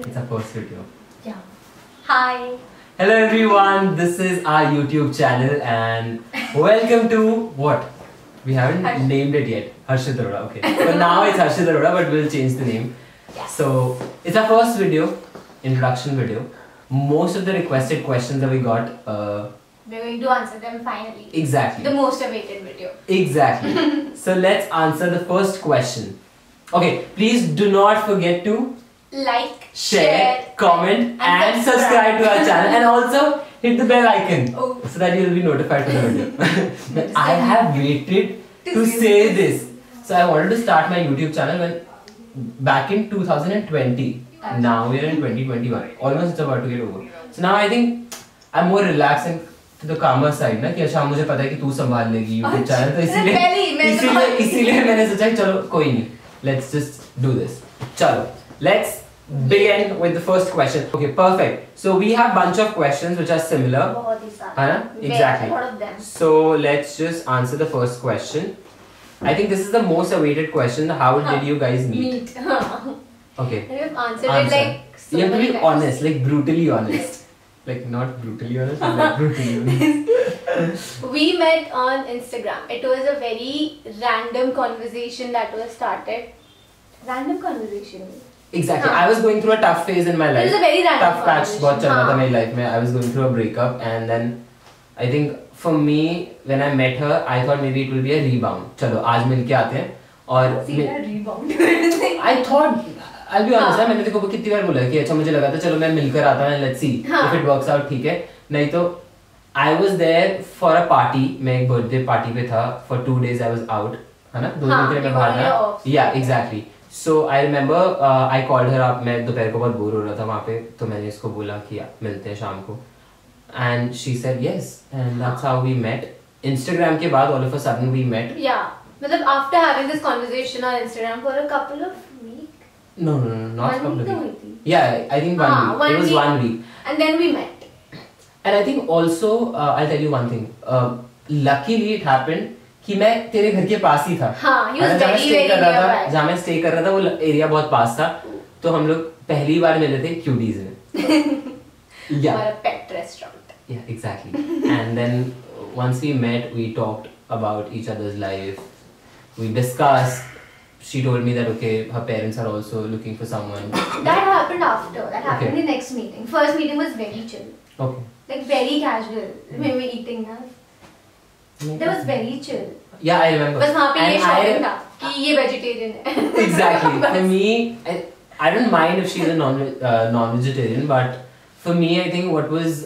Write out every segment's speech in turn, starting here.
It's our first video. Yeah. Hi. Hello everyone, this is our YouTube channel and welcome to what? We haven't named it yet. Harshit Arora, okay. But now it's Harshit Arora, but we'll change the name. Yes. So it's our first video, introduction video. Most of the requested questions that we got. We're going to answer them finally. Exactly. The most awaited video. Exactly. So let's answer the first question. Okay, please do not forget to Like, share, comment and subscribe to our channel and also hit the bell icon so that you will be notified for the video. I have waited to say this. So I wanted to start my YouTube channel back in 2020. Now we are in 2021. Almost it's about to get over. So now I think I'm more relaxed and to the calmer side ना कि अच्छा मुझे पता है कि तू संभाल लेगी YouTube channel तो इसीलिए मैंने सोचा कि चलो कोई नहीं. Let's just do this. चलो. Let's begin with the first question. Okay, perfect. So we have bunch of questions which are similar. Exactly. A lot of them. So let's just answer the first question. I think this is the most awaited question. How did you guys meet? Okay. And we've answered it like so you have to be many honest, like brutally honest. Like not brutally honest, but like brutally honest. We met on Instagram. It was a very random conversation that was started. Random conversation. Exactly. I was going through a tough phase in my life. It was a very random tough patch बहुत चल रहा था मेरी life में. I was going through a breakup and then I think for me when I met her I thought maybe it will be a rebound. चलो आज मिलके आते हैं और rebound. I thought I'll be honest मैंने तेरे को कितनी बार बोला कि अच्छा मुझे लगा था चलो मैं मिलकर आता हूँ let's see if it works out ठीक है नहीं तो I was there for a party मैं एक birthday party पे था for 2 days I was out है ना 2 दिन के लिए मैं बाहर था yeah exactly so I remember I called her up मैं दोपहर को बहुत बोर हो रहा था वहाँ पे तो मैंने इसको बोला कि मिलते हैं शाम को and she said yes and that's how we met Instagram के बाद all of a sudden we met yeah मतलब after having this conversation on Instagram for a couple of weeks no not a couple of weeks yeah I think one week it was 1 week and then we met and I think also I'll tell you one thing luckily it happened कि मैं तेरे घर के पास ही था जहाँ मैं stay कर रहा था वो एरिया बहुत पास था तो हम लोग पहली बार मिले थे क्यूडीज में पेट restaurant yeah exactly and then once we met we talked about each other's life we discussed she told me that okay her parents are also looking for someone that happened after that happened in the next meeting first meeting was very chill okay like very casual when we were eating now that was very chill yeah I remember बस वहाँ पे ये shocking था कि ये vegetarian है exactly for me I don't mind if she's a non-vegetarian but for me I think what was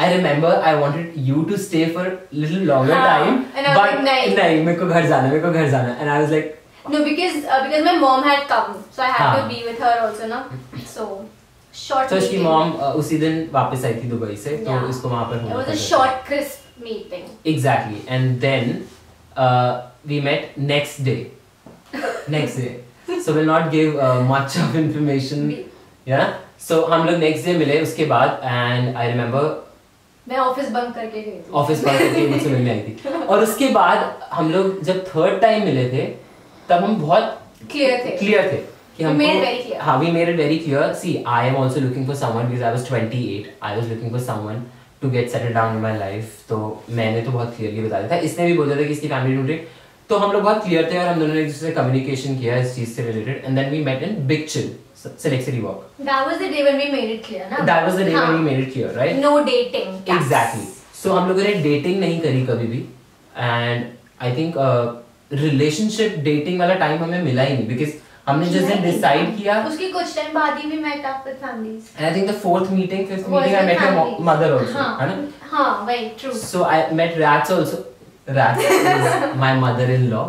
I remember I wanted you to stay for a little longer time and I was like नहीं मेरे को घर जाना and I was like no because my mom had come so I had to be with her also ना so short so इसकी mom उसी दिन वापस आई थी दुबई से तो इसको वहाँ पर it was a short crisp meeting exactly and then we met next day so we'll not give much of information yeah so हम लोग next day मिले उसके बाद and I remember मैं ऑफिस बंक करके गई थी ऑफिस बंक करके मुझसे मिलने आई थी और उसके बाद हम लोग जब थर्ड टाइम मिले थे तब हम बहुत क्लियर थे कि हम हाँ we made it very clear see I am also looking for someone because I was 28 I was looking for someone to get settled down in my life तो मैंने तो बहुत clearly बता दिया था इसने भी बोला था कि इसकी family ढूंढ रही तो हम लोग बहुत clear थे और हम दोनों ने एक दूसरे से communication किया इस चीज से related and then we met in Big Chill Select City Walk that was the day when we made it clear ना that was the day when we made it clear right no dating exactly so हम लोगों ने dating नहीं करी कभी भी and I think relationship dating वाला time हमें मिला ही नहीं because हमने जिस दिन डिसाइड किया उसके कुछ टाइम बाद ही we met up with families and I think the fifth meeting I met your mother also है ना हाँ very true so I met Rats also Rats is my mother-in-law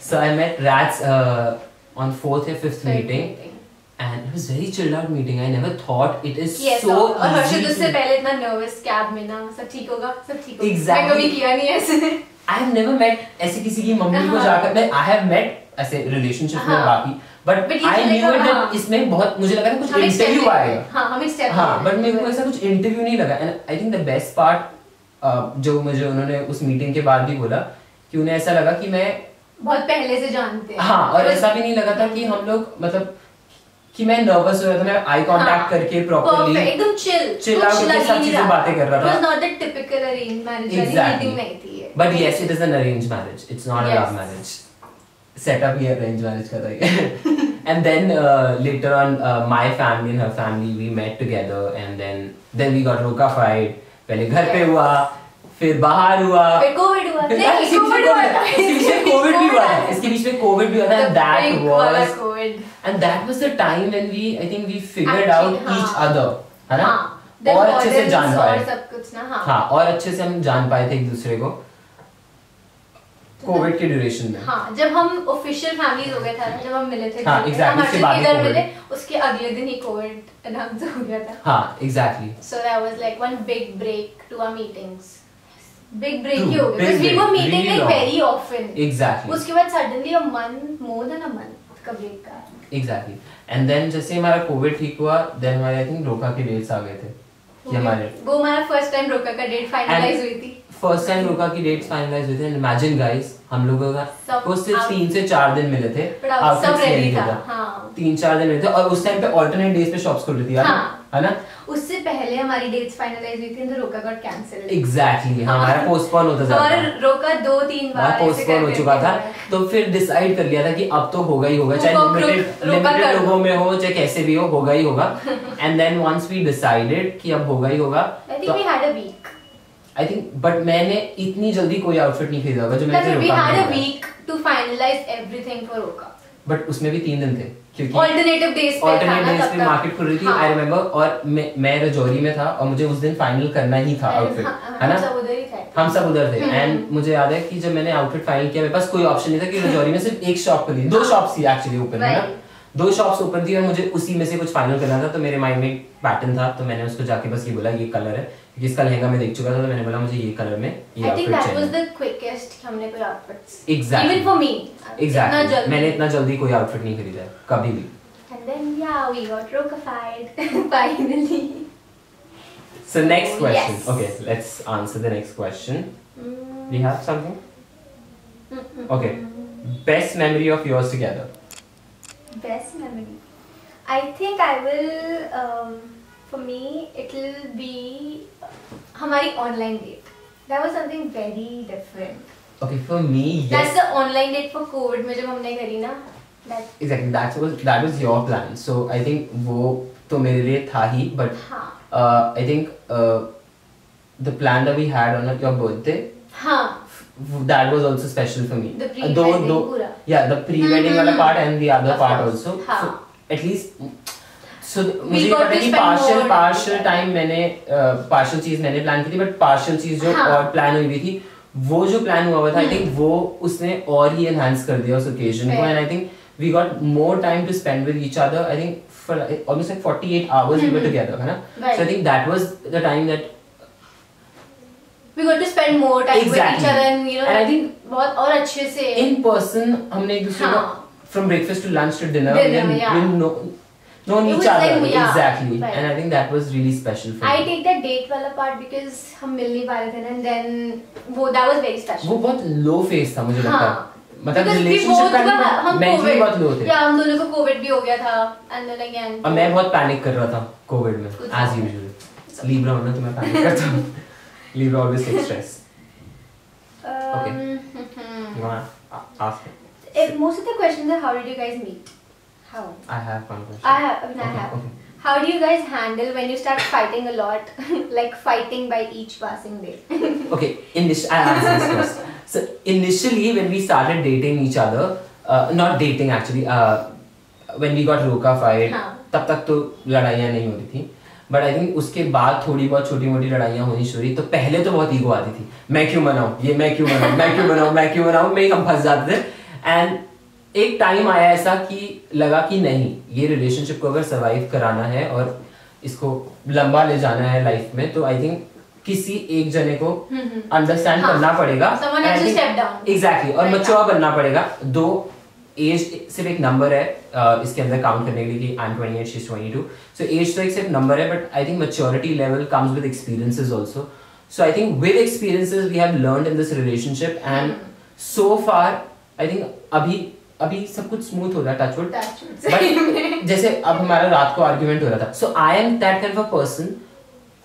so I met Rats on 4th or 5th meeting and it was very chilled out meeting I never thought it is so और हर्षित उससे पहले इतना nervous cab में ना सब ठीक होगा मैं कभी किया नहीं ऐसे I have never met ऐसे किसी की मम्मी को जाकर मैं I have met ऐसे relationship में बाकी but I knew that इसमें बहुत मुझे लगा था कुछ इंटरव्यू आएगा हाँ but मेरे को ऐसा कुछ इंटरव्यू नहीं लगा and I think the best part जो मुझे उन्होंने उस मीटिंग के बाद भी बोला कि उन्हें ऐसा लगा कि मैं बहुत पहले से जानते हैं हाँ और ऐसा भी नहीं लगा था कि हम लोग मतलब कि मैं नर्वस हो रहा था, मैं आई कांटेक्ट करके प्रॉपर्ली एकदम चिल आउट होकर सब चीजें बातें कर रहा था. It was not the typical arranged marriage वाली meeting नहीं थी ये. But yes, it is an arranged marriage. It's not a love marriage. Setup he arranged marriage का था ये. And then later on, my family and her family, we met together, and then we got roka-fied. पहले घर पे हुआ, फिर बाहर हुआ, फिर कोविड हुआ. नहीं, कोविड हुआ था. इसके बीच में कोविड भी हुआ था. इसके बीच में कोविड भी हुआ था. And that was the time when I think we figured out each other, है ना? और अच्छे से जान पाए. सब कुछ ना. हाँ, और अच्छे से हम जान पाए थे एक दूसरे को. कोविड के ड्यूरेशन में. हाँ, जब हम ऑफिशियल फैमिलीज हो गए था, जब हम मिले थे. हाँ, exactly. उसके बाद ही मिले, उसके अगले दिन ही कोविड अनाउंस हो गया था. हाँ, exactly. So that was like one big break to our meetings. Big break ही हो गया. Because we were meeting like very often. Exactly. उसके बाद suddenly a month, more than a month का break का. Exactly. And then जैसे हमारा Covid ठीक हुआ, then हमारे I think रोका के डेट्स आ गए थे. कि हमारे. वो हमारा first time रोका का डेट फाइनलाइज हुई थी. फर्स्ट टाइम रोका की डेट्स फाइनलाइज हुए थे. एंड इमेजिन गाइस, हम लोगों का वो सिर्फ 3 से 4 दिन मिले थे. सब रेडी था. 3-4 दिन मिले थे और उस टाइम पे अल्टरनेट डेज पे शॉप्स खुल रही थी, है ना? उससे पहले हमारी डेट्स फाइनलाइज हुई थी तो रोका गॉट कैंसिल्ड. एग्जैक्टली. हमारा पोस्टपोन होता जा रहा था. हमारा रोका 2-3 बार पोस्टपोन हो चुका था. तो फिर डिसाइड कर लिया था कि अब तो होगा ही होगा, चाहे लिमिटेड लोगों में हो, चाहे कैसे भी हो, होगा ही होगा. And then once we decided कि अब होगा ही होगा, I think we had a week. I think, but मैंने इतनी जल्दी कोई आउटफिट नहीं खरीदा होगा जो मैंने रोका. We had a week to finalize everything for रोका. But उसमें भी 3 दिन थे क्योंकि alternative days पे मार्केट खुल रही थी. I remember. और मैं रजौरी में था और मुझे उस दिन फाइनल करना ही था आउटफिट, है ना? हम सब उधर थे. एंड मुझे याद है कि जब मैंने आउटफिट फाइनल किया, मेरे पास कोई ऑप्शन नहीं था कि रजौरी में सिर्फ एक शॉप खुली. 2 शॉप्स थी एक्चुअली ओपन, है ना? 2 शॉप्स ओपन थी और मुझे उसी में से कुछ फाइनल करना था. तो मेरे माइंड में एक पैटर्न था, तो मैंने उसको जाके बस ये बोला ये कलर है, क्योंकि इसका लहंगा मैं देख चुका था. तो मैंने बोला मुझे ये कलर में ये आउटफिट चाहिए. I think that was the quickest हमने कोई outfits. Exactly. Even for me. Exactly. मैंने इतना जल्दी कोई आउटफिट नहीं खरीदा है कभी भी. And then yeah, we got roka-fied finally. So next question. Yes. Okay, let's answer the next question. Do you have something? Okay. Best memory of yours together. Best memory. I think I will. For me, it will be हमारी online date. That was something very different. Okay, for me, yes. That's the online date for COVID में जब हमने करी ना. Exactly. That was your plan. So I think वो तो मेरे लिए था ही, but I think the plan that we had on your birthday. That was also special for me. The pre-wedding पूरा. Yeah, the pre-wedding वाला part and the other part also. So at least. So मुझे पता है कि partial time मैंने partial चीज मैंने plan की थी, but partial चीज जो और प्लान हुई थी, वो जो प्लान हुआ था, I think वो उसने और ही enhance कर दिया उस occasion को. And I think we got more time to spend with each other. I think for almost like 48 hours we were together, है ना? So I think that was the time that we got to spend more time with each other, and you know. And I think बहुत और अच्छे से in person हमने एक दूसरे को from breakfast to lunch to dinner we known each other. Exactly. Right. And I think that was really special for me. I take that date वाला part because हम मिल नहीं पा रहे थे, and then वो that was very special. वो बहुत low phase था मुझे लगता है. मतलब रिलेशनशिप का मेंटली बहुत लो थे. या हम दोनों को कोविड भी हो गया था, and then again. और मैं बहुत पैनिक कर रहा था कोविड में, as usual. Libra हूँ ना, तो मैं पैनिक करता हूँ. Libra always takes stress. Okay. You wanna ask me? Most of the questions are how did you guys meet? How? I have one question. I have. Okay. How do you guys handle when you start fighting a lot, like fighting by each passing day? Okay, I'll answer this first. So initially, when we started dating each other, not dating actually, when we got roka-fied, तब तक तो लड़ाइयाँ नहीं होती थी. But I think उसके बाद थोड़ी बहुत छोटी मोटी लड़ाइयाँ होनी शुरू हुई. तो पहले तो बहुत ईगो आती थी. मैं क्यों मनाऊँ? ये मैं क्यों मनाऊँ? मैं क्यों मनाऊँ? मैं क्यों मनाऊँ? में हम फंस जाते थे. And एक टाइम आया ऐसा कि लगा कि नहीं, ये रिलेशनशिप को अगर सरवाइव कराना है और इसको लंबा ले जाना है लाइफ में, तो आई थिंक किसी एक जने को अंडरस्टैंड करना पड़ेगा. एग्जैक्टली. और मैच्योर बनना पड़ेगा. 2 एज सिर्फ एक नंबर है इसके अंदर काउंट करने के लिए कि I am 28, she is 22. So age तो एक सिर्फ नंबर है, but I think maturity level comes with experiences also. So I think with experiences we have learned in this relationship, and so far I think अभी अभी सब कुछ smooth हो रहा है, टच वुड, Touch बट जैसे अब हमारा रात को आर्ग्यूमेंट हो रहा था, so I am that kind of a person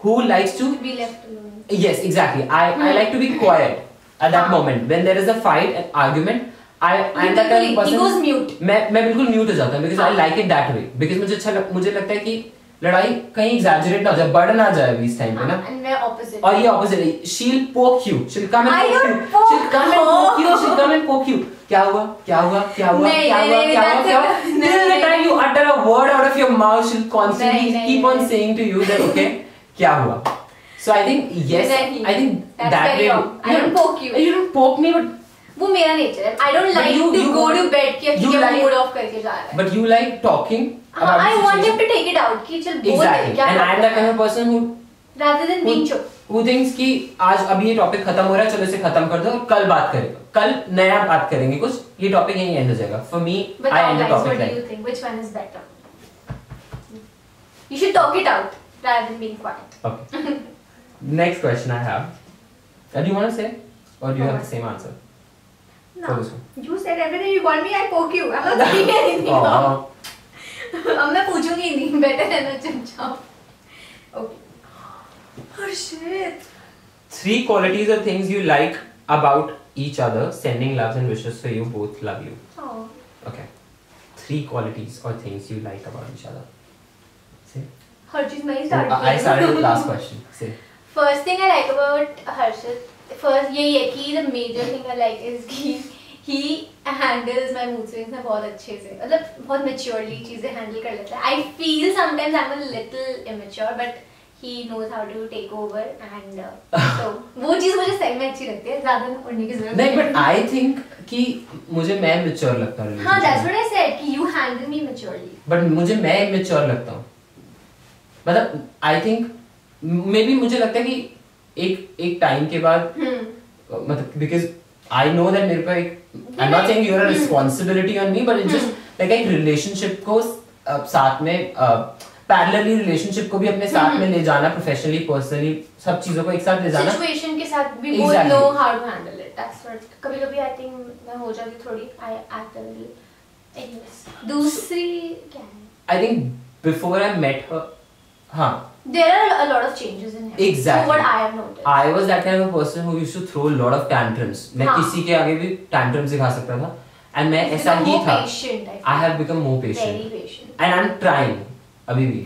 who likes to be left alone. yes exactly I like to be quiet at that moment when there is a fight an argument I'm that kind of person he goes mute. मैं बिल्कुल mute हो जाता हूँ because I like it that way because मुझे लगता है कि लड़ाई कहीं exaggerate ना हो जाए, बढ़ ना जाए इस टाइम पे ना, And we're opposite. और ये opposite है, she'll poke you, she'll come and I poke don't you, poke. she'll come and poke you, she'll come and poke you, क्या हुआ क्या हुआ क्या हुआ नहीं, क्या हुआ नहीं, क्या हुआ that's क्या हुआ it. till the नहीं, time you utter a word out of your mouth she'll constantly नहीं, keep on नहीं. saying to you that okay क्या हुआ. So I think yes, नहीं. I think That's that very way. wrong. I don't poke you. You don't poke me, but वो मेरा nature है. I don't But like you- to you go want- to bed कि you ये like- mood off करके जा रहा है. but you like talking about I the want him situation. to take it out कि चल बोल दे Exactly. क्या And I'm the kind of person who rather than being चुप. who thinks कि आज अभी ये टॉपिक खत्म हो रहा है, चलो इसे खत्म कर दो, कल बात करेंगे, कल नया बात करेंगे कुछ, ये टॉपिक यहीं एंड हो जाएगा. For me, But I now end the guys, topic what do like. you think? Which one is better? You should talk it out rather than being quiet. Okay. Next question I have. Do you want to say, or do you have the same answer? No. For this one? You said everything you want me, I poke you. I'm not saying anything. Oh. अब मैं पूछूंगी नहीं, better रहना चुपचाप. Okay. Oh shit. 3 qualities or things you like about each other. Sending loves and wishes for you. Both love you. Oh. Okay. 3 qualities or things you like about each other. Say. Harshit, मैं ही Oh, start I started with last question. Say. First thing I like about Harshit, first यही है कि the major thing I like is कि he handles my mood swings में बहुत अच्छे से, मतलब बहुत maturely चीजें handle कर लेता है. I feel sometimes I'm a little immature, but he knows how to take over and so वो चीज मुझे सही में अच्छी लगती है, ज़्यादा उड़ने की जरूरत नहीं, but I think कि मुझे मैं mature लगता हूँ. हाँ, that's what I said कि you handle me maturely. But मुझे मैं immature लगता हूँ. मतलब I think maybe मुझे लगता है कि एक टाइम के बाद मतलब because I know that मेरे पे एक I'm not saying you're a responsibility on me, but it's just like एक relationship को साथ में parallelly relationship को भी अपने साथ में ले जाना, professionally, personally, सब चीजों को एक साथ ले जाना. Situation के साथ we both Exactly. know how to handle it. That's what. कभी-कभी I think मैं हो जाती थोड़ी I act a little. Anyways, दूसरी क्या है? I think before I met her, हाँ. There are a lot of changes in him. Exactly. So what I have noticed. I was that kind of a person who used to throw a lot of tantrums. मैं हाँ. किसी के आगे भी tantrums दिखा सकता था. And मैं He's ऐसा become ही more था. patient, I I feel. have become more patient. Very patient. And I'm trying. अभी भी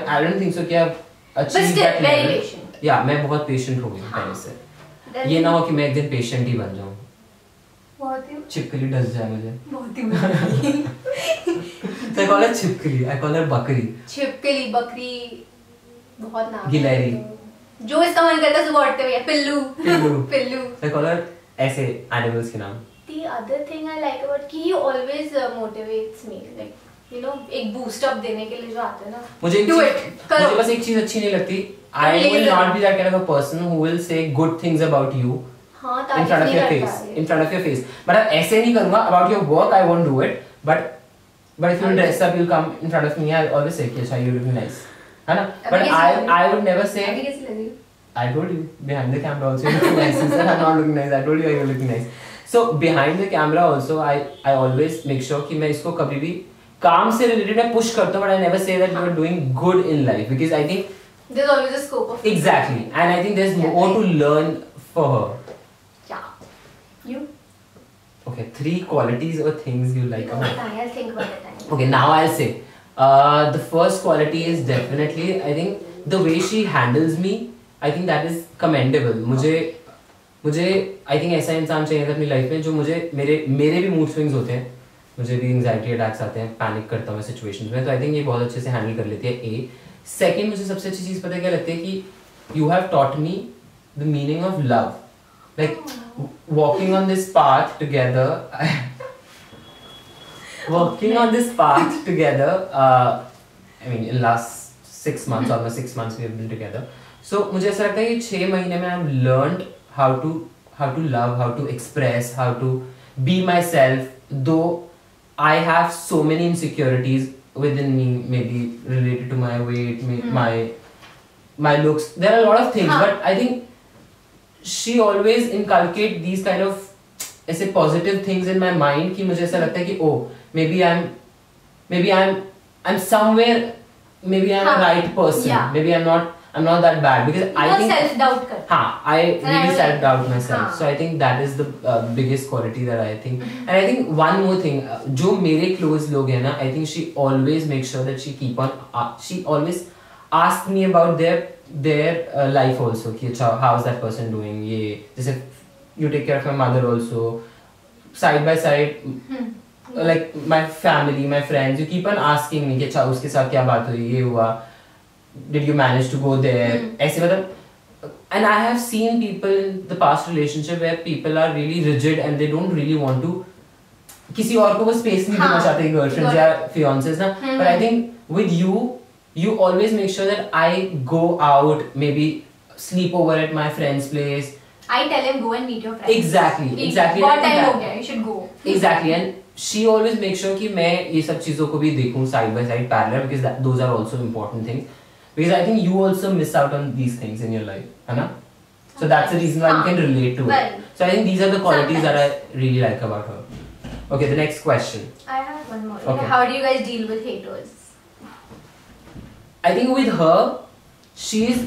I don't think so कि I've But achieved still that very level. patient. Yeah, मैं बहुत patient हो गई हूँ पहले से. Then ये ना हो कि मैं एक दिन patient ही बन जाऊँ. बहुत ही छिपकली डस जाए मुझे. बहुत ही So I call her छिपकली. I call her बकरी. छिपकली, बकरी, बहुत नाम है. गिलहरी. जो इसका मन करता है सुबह उठते हुए पिल्लू. पिल्लू. पिल्लू. So I call her ऐसे animals के नाम. The other thing I like about कि he always motivates me, like you know, एक boost up देने के लिए जो आता है ना. मुझे Do it, करो. मुझे बस एक चीज अच्छी नहीं लगती. I Lazy. will not be that kind of a person who will say good things about you हाँ, in तारीफ front of नहीं your करता face. है. In front of your face. But अब ऐसे नहीं करूँगा. About your work, I won't do it. But if you dress up, you'll come in front of me. I'll always say, "Kesha, you look nice." है ना? But अभी कैसी लगी? I would never say. अभी कैसी लगी? I told you behind the camera also you look nice. You said I'm not looking nice. I told you you're looking nice. So behind the camera also I always make sure कि मैं इसको कभी भी काम से related मैं push करता हूँ, but I never say that you are doing good in life because I think There's always a scope of. exactly, and I think there's Yeah, more right. to learn for her. Yeah. You? Okay, 3 qualities or things you like about her. I'll think about it. Okay, now I'll say the first quality is definitely I think the way she handles me. I think that is commendable. मुझे I think ऐसा इंसान चाहिए था अपनी life में जो मेरे भी मूड स्विंग्स होते हैं, मुझे भी एंजाइटी अटैक्स आते हैं, पैनिक करता हूँ सिचुएशंस में, तो आई थिंक ये बहुत अच्छे से हैंडल कर लेती है. ए सेकंड मुझे सबसे अच्छी चीज़ पता है क्या लगती है कि you have taught me the meaning of love, like walking on this path together I mean in last 6 months, almost 6 months we have been together. So मुझे ऐसा लगता है कि 6 महीने में I've learned how to love, how to express, how to be myself. Though I have so many insecurities within me, maybe related to my weight, my looks. There are a lot of things, but I think she always inculcate these kind of ऐसे positive things in my mind कि मुझे ऐसा लगता है कि maybe I'm somewhere, maybe I'm a right person, maybe I'm not that bad, because I think self-doubt karta. I really self-doubt myself. So I think that is the biggest quality that I think. And I think one more thing, जो मेरे close लोग हैं ना, I think she always makes sure that she always asks me about their life also, कि अच्छा how is that person doing, ये जैसे you take care of my mother also, side by side, like my family, my friends, you keep on asking me कि अच्छा उसके साथ क्या बात हुई, ये हुआ, did you manage to go there, ऐसे मतलब. And I have seen people in the past relationship where people are really rigid and they don't really want to, किसी और को वो space नहीं देना चाहते girlfriends या fiancés ना. But I think with you always make sure that I go out, maybe sleep over at my friend's place. I tell him go and meet your friends. Exactly. बहुत time हो गया, you should go. Exactly, and she always makes sure कि मैं ये सब चीजों को भी देखूं side by side parallel, because those are also important things. Because I think you also miss out on these things in your life, है ना? So that's the reason why you can relate to it. So I think these are the qualities that I really like about her. Okay, the next question. I have one more. Okay. How do you guys deal with haters? I think with her, she's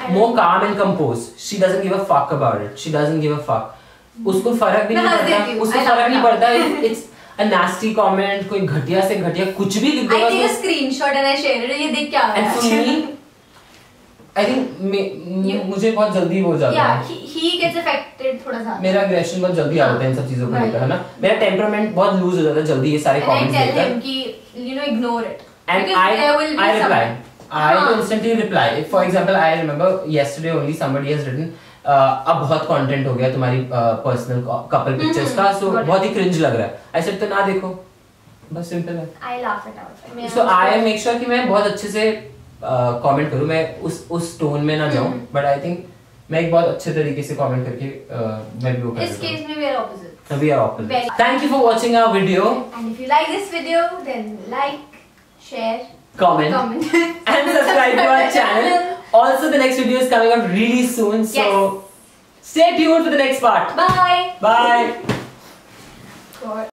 more calm and composed. She doesn't give a fuck about it. She doesn't give a fuck. उसको फर्क भी नहीं पड़ता. उसको फर्क नहीं पड़ता. It's a nasty comment, कोई घटिया से घटिया कुछ भी लिख देगा. I take a screenshot and I share it. ये देख क्या आ रहा है. And for me, I think मुझे बहुत जल्दी हो जाता है. Yeah, he gets affected थोड़ा सा. मेरा aggression बहुत जल्दी आता है इन सब चीजों को लेकर, है ना? मेरा temperament बहुत lose हो जाता है जल्दी ये सारे comments देखकर. देखकर. And I tell him कि ignore it. And because there will be I reply. I instantly reply. For example, I remember yesterday only somebody has written, अब बहुत कंटेंट हो गया तुम्हारी पर्सनल कपल पिक्चर्स का, सो बहुत ही क्रिंज लग रहा है. आई सेड तो ना देखो, बस सिंपल है. I laugh it out. So I make sure कि मैं बहुत अच्छे से कमेंट करूं, मैं उस टोन में ना जाऊं, बट आई थिंक मैं एक बहुत अच्छे तरीके से कमेंट करके मैं भी वो कर इस केस में we are opposite. We are opposite. Thank you for watching our video. And if you like this video, then like, share, comment and subscribe to our channel. Also, the next video is coming up really soon, so stay tuned for the next part. Bye. Bye. God.